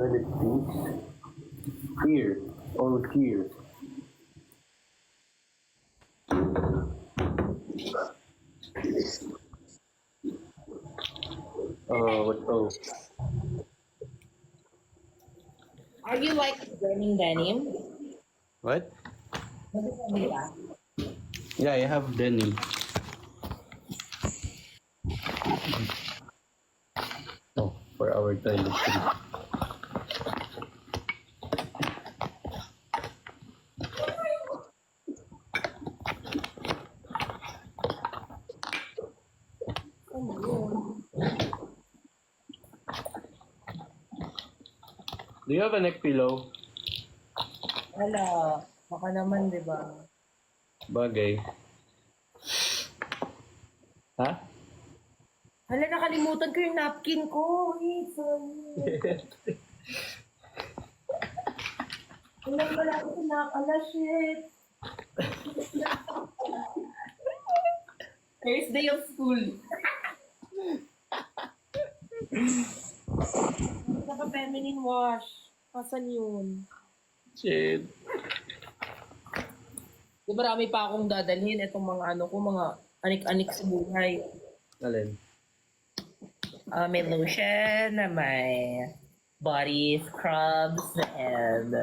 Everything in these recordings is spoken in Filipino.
Toilet seats. Here. Oh, here. Oh, what? Oh, Are you like denim? what? Nag-denim ka? Yeah, I have denim. Oh, for our toiletries. Ano yun? Do you have a neck pillow? Wala. Baka naman, di ba? Bagay. Ha? Hala, nakalimutan ko yung napkin ko. Hey, sorry. Wala pala ako sinakala, shit. First day of school. Saka feminine wash. Asan yun? Shit. Di marami pa akong dadalhin itong mga ano ko, mga anik-anik sa buhay. Alin? May lotion, may body scrubs, and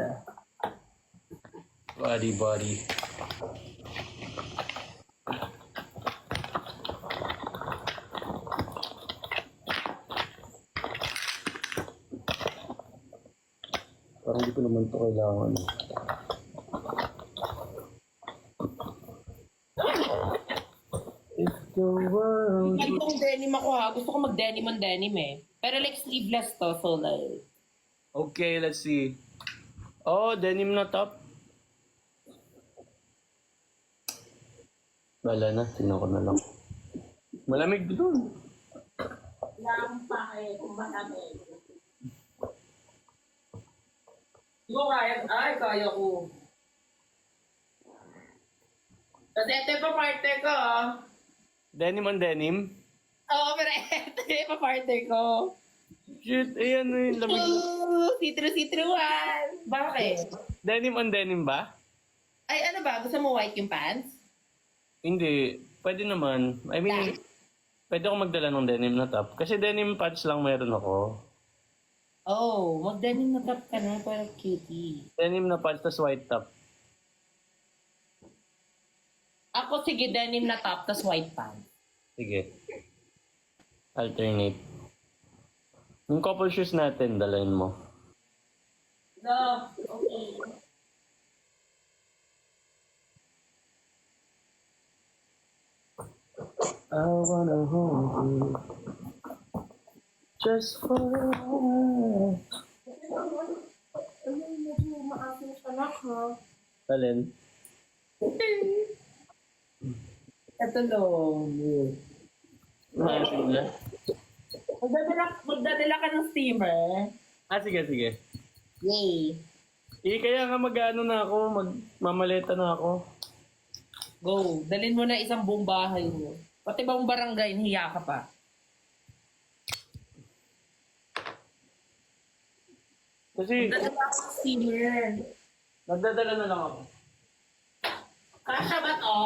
Body. Parang hindi ko naman to kailangan. If the world... itong denim ako ha. Gusto ko mag-denim ang denim eh. Pero like sleeveless to, so like... Okay, let's see. Oh, denim na top. Wala na, tingnan ko na lang. Malamig doon. Lang pa kayo kung malamig. Di ko kaya, kaya ko. Kasi ito yung pa-partner ko ah. Denim on denim? Oo, pero ito yung pa-partner ko. Shit, ayan na yung lamig. Sitru-sitruan. Bakit? Denim on denim ba? Ay, ano ba? Gusto mo white yung pants? Hindi. Pwede naman. I mean, pwede ako magdala ng denim na top. Kasi denim pants lang meron ako. Oh, mag-denim na top ka na para cutie. Denim na pants, tas white top. Ako, sige, denim na top, tas white pants. Sige. Alternate. Yung couple shoes natin, dalhin mo. No, okay. I wanna hold you just for a while. Ay, medyo maasin ka na ha. Dalhin. Ito long. Mahasin na. Magdadala ka ng steamer. Ah, sige. Yay. Kaya nga mag-ano na ako, magmamaleta na ako. Go. Dalhin mo na isang buong bahay mo. Pati bang barangay, hiya ka pa. Kasi, Magdadala ka ng steamer. nagdadala na lang ako. Kasha ba to?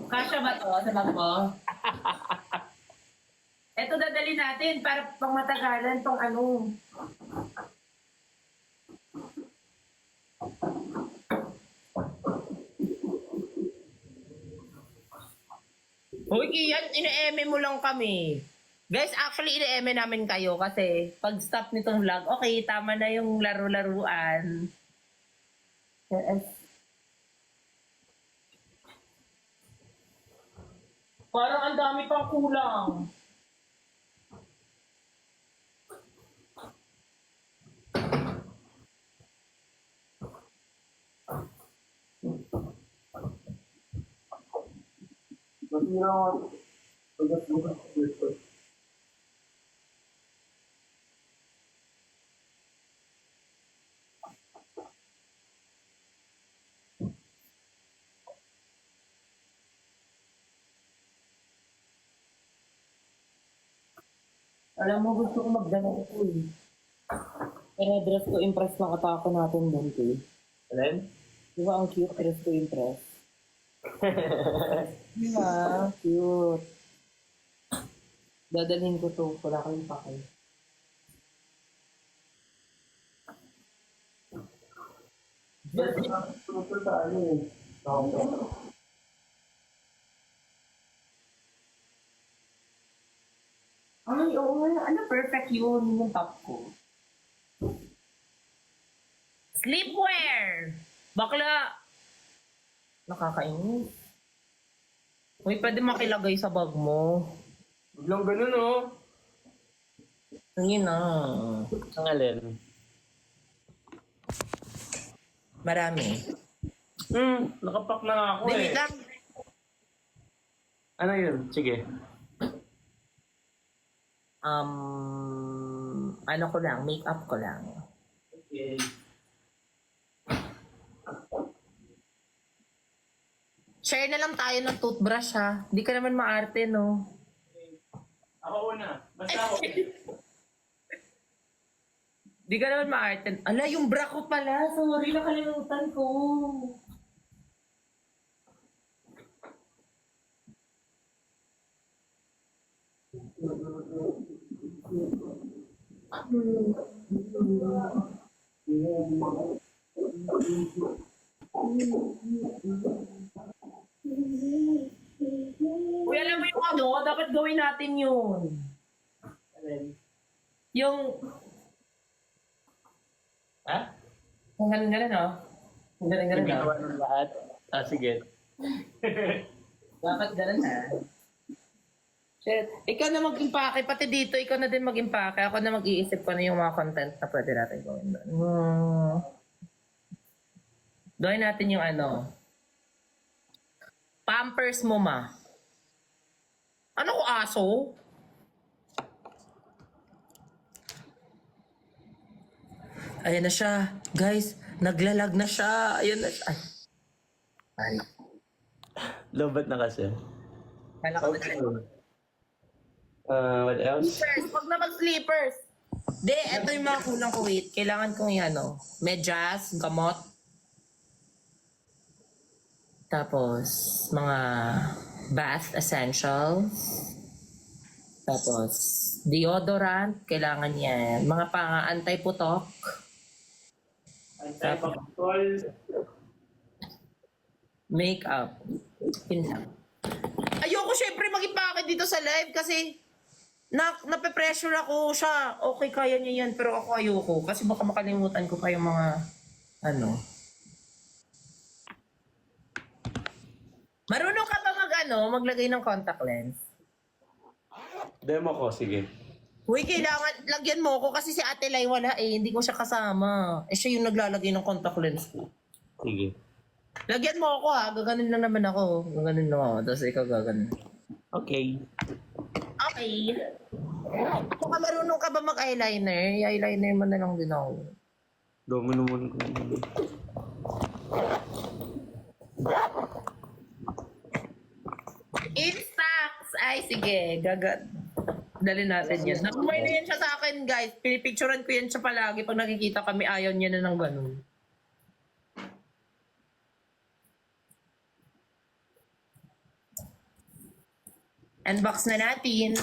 Kasha ba to sa bag mo? Ito dadali natin para pang matagalan tong ano. Hoy, Kian, ine-eme mo lang kami. Guys, actually, ine-eme namin kayo kasi pag stop nitong vlog, okay, tama na yung laro-laruan. Yes. Parang ang dami pang kulang. Masira ako. Pagkat-bukas. Alam mo, gusto ko magdala ito eh. Pero dress to impress lang atake natin doon, eh. Alin? Di ba ang cute dress to impress? Di ba? Cute. Dadalhin ko to. Wala kayong pakay. Ito sa ano eh. Ay, oo nga. Ano, perfect yun. Yung top ko. Sleepwear! Bakla! Nakakainis. Uy, pwede makilagay sa bag mo. Biglang ganun oh. Yun na. Ang alin? Marami. Nakapak na nga ako Wait eh. lang. Ano yun? Sige. Ano ko lang, makeup ko lang. Okay. Share na lang tayo ng toothbrush ha. Hindi ka naman maarte, no? Ako una. Basta ako. Hindi ka naman maarte. Ala, yung bra ko pala. Sorry, nakalimutan ko. Uy, alam mo yung ano, dapat gawin natin yun. Alin? Yung, Ha? ang galing-galing, no? Ang galing-galing, Yung no? ginawa ng lahat? Ah, sige. Dapat ganun, ha? Shit. Ikaw na mag-impake, pati dito, ikaw na din mag-impake. Ako na mag-iisip ko na yung mga content na pwede natin gawin doon. Gawin natin yung ano, Pampers mo, ma. Ano ko, aso? Ayan na siya. Guys, naglalag na siya. Ayan na siya. Ay. Lobat na kasi. Kala ko na. What else? Sleepers. Huwag na mag-sleepers. De, eto yung mga kulang ko. Wait, kailangan kong yan, ano. Medyas, gamot. Tapos, mga bath essentials. Tapos, deodorant. Kailangan yan. Mga pang-anti-putok. Anti-pagkol. Makeup. Yun lang. Ayoko syempre mag-ipake dito sa live kasi nape-pressure ako siya. Okay, kaya niya yan, pero ako ayoko. Kasi baka makalimutan ko pa yung mga, ano. Marunong ka ba maglagay ng contact lens? Demo ko, sige. Uy, kailangan, lagyan mo ko kasi si Ate Lai wala eh. Hindi ko siya kasama. Eh, siya yung naglalagay ng contact lens ko. Sige. Lagyan mo ako ha. Gaganin lang naman ako. Gaganin lang ako. Tapos ikaw gaganin. Okay. Okay. Kung marunong ka ba mag-eyeliner, i-eyeliner mo na lang din ako. Damo naman ko. Instax! Ay, sige. Dali natin yan. Nakumay na yan siya sa akin, guys. Pinipicturean ko yan siya palagi. Pag nakikita kami, ayaw niya na ng ganun. Unbox na natin.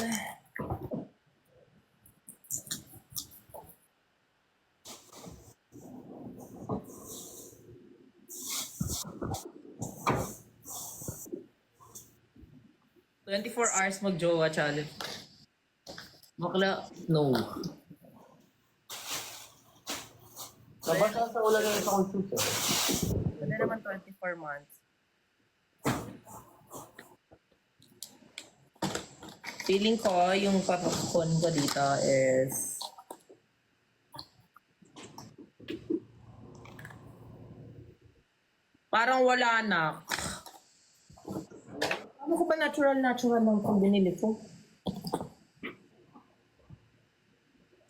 "24 hours mag-jowa challenge." Bakla, no. Nabasa sa ulan ng sa computer. Ano naman 24 months? Feeling ko, yung papakon ko dito is parang wala na. Ano ko ba natural lang pag binili ko?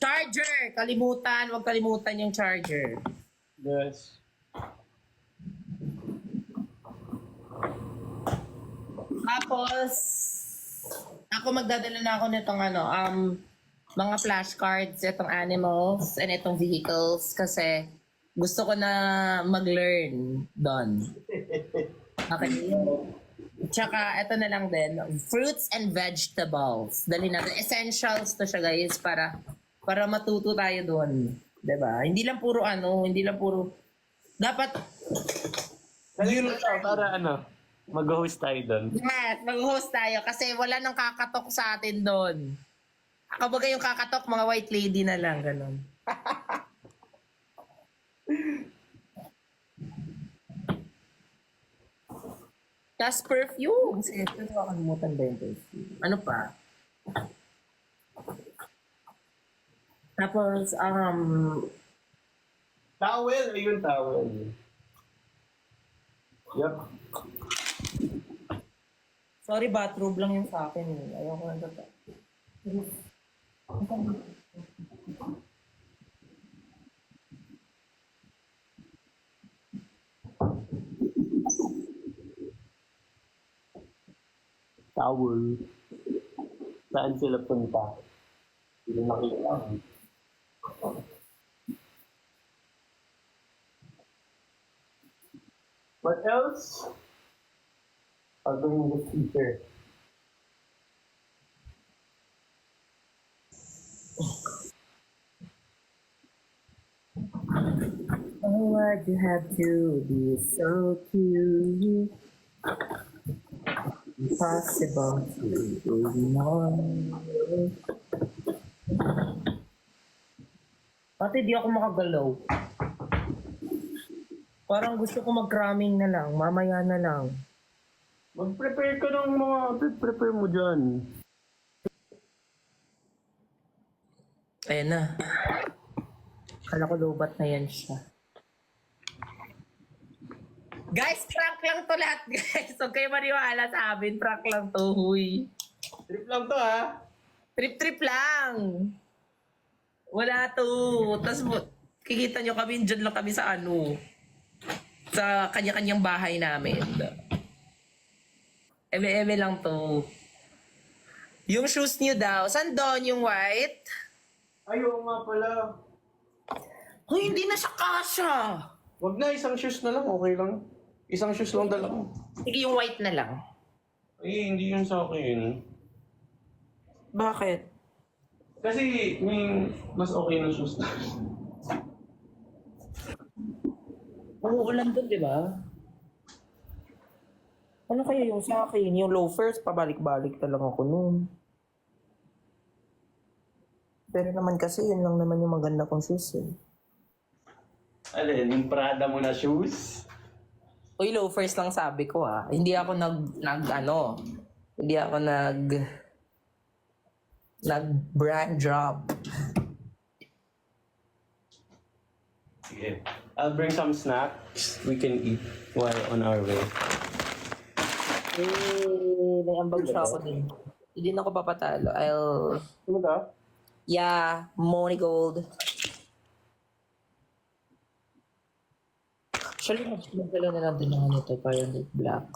Charger! Kalimutan. Huwag kalimutan yung charger. Yes. Tapos, ako magdadala na ako nitong ano, mga flashcards, itong animals, and itong vehicles kasi gusto ko na mag-learn doon. Okay. Tsaka, ito na lang din. Fruits and vegetables. Dali natin. Essentials to siya, guys, para matuto tayo doon. Diba? Hindi lang puro hindi lang puro... Dapat... Kanino siya para mag-host tayo doon. Yes, mag-host tayo kasi wala nang kakatok sa atin doon. Kapag yung kakatok, mga white lady na lang, ganun. Tapos perfume. Sige, ito nakakalimutan ba yung perfume? Ano pa? Tapos, Towel! Ayun, towel. Yup. sorry, bathrobe lang yung sa akin. Ayoko na ito. Towel. Saan sila punta? Hindi makita. What else? I'll bring the speaker. Oh, why'd you have to be so cute? Impossible to ignore. Pati di ako makagalaw. Parang gusto ko mag-cramming na lang. Mamaya na lang. Mag-prepare ka ng mga prepare mo dyan. Ayan na. Kala ko lobat na yan siya. Guys, prank lang to lahat, guys. Huwag kayo maniwala sa amin. Prank lang to, huy. Trip lang to, ha? Trip-trip lang. Wala to. Tapos, kikita nyo kami, dyan lang kami sa sa kanya-kanyang bahay namin. Eme-eme lang to. Yung shoes niyo daw, saan doon yung white? Ayaw nga pala. Hoy, hindi na siya kasha. Wag na, isang shoes na lang. Okay lang. Isang shoes lang dala ko. Sige, yung white na lang. Hindi yun sa akin. Bakit? Kasi may mas okay na shoes na. Uulan doon, di ba? Ano kaya yung sa akin? Yung loafers, pabalik-balik na lang ako noon. Pero naman kasi, yun lang naman yung maganda kong shoes eh. Alin, yung Prada mo na shoes? Uy, loafers lang sabi ko ah. Hindi ako hindi ako nag brand drop. Sige. I'll bring some snacks we can eat while on our way. May ambag siya ako din. Hindi na ako papatalo. Ano ka? Yeah, money gold. Actually, magdala na lang din ako nito para black.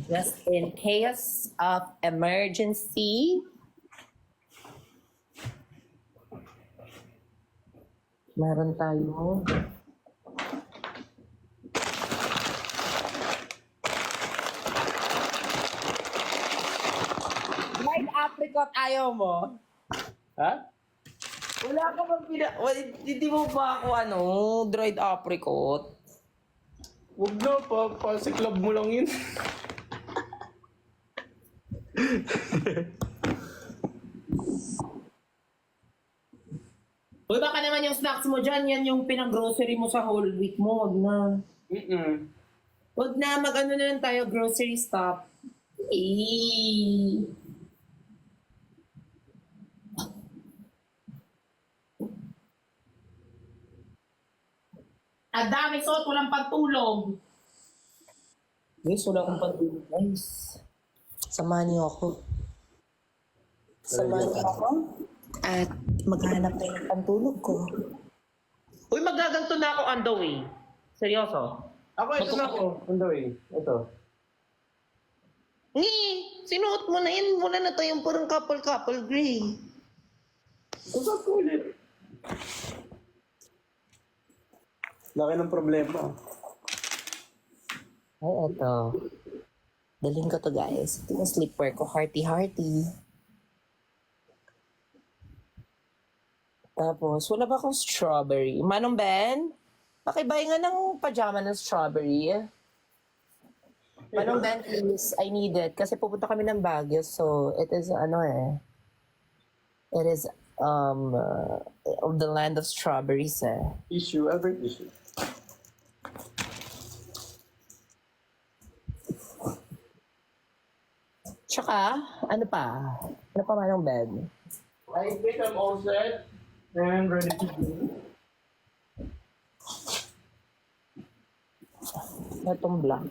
Just in case of emergency. Meron tayo. Dried apricot ayaw mo? Ha? Wala ka bang hindi mo ba ako dried apricot? Huwag na, pa-siklab mo lang yun. Uy, baka naman yung snacks mo dyan, yan yung pinag-grocery mo sa whole week mo. Wag na. Wag na, mag-ano na lang tayo, grocery stop. Eh. Ang dami suot, walang pagtulog. Guys, wala akong pagtulog, guys. Samahan niyo ako. Samahan niyo ako. At maghanap tayo ng pantulog ko. Uy, magaganto na ako on the way. Seryoso. Ako, ito na ako. On the way. Ito. Ni, sinuot mo na yan. Wala na tayong parang couple-couple gray. Sukat ko ulit. Laki ng problema. Ay, eto. Dalhin ko to, guys. Ito yung sleepwear ko. Hearty-hearty. Tapos, wala ba akong strawberry? Manong Ben? Pakibay nga ng pajama ng strawberry. Manong Ben, please. I need it. Kasi pupunta kami ng Baguio. So, it is, it is, of the land of strawberries, Issue, every issue. Tsaka, ano pa? Ano pa, Manong Ben? I think I'm all set and ready to go. Itong black.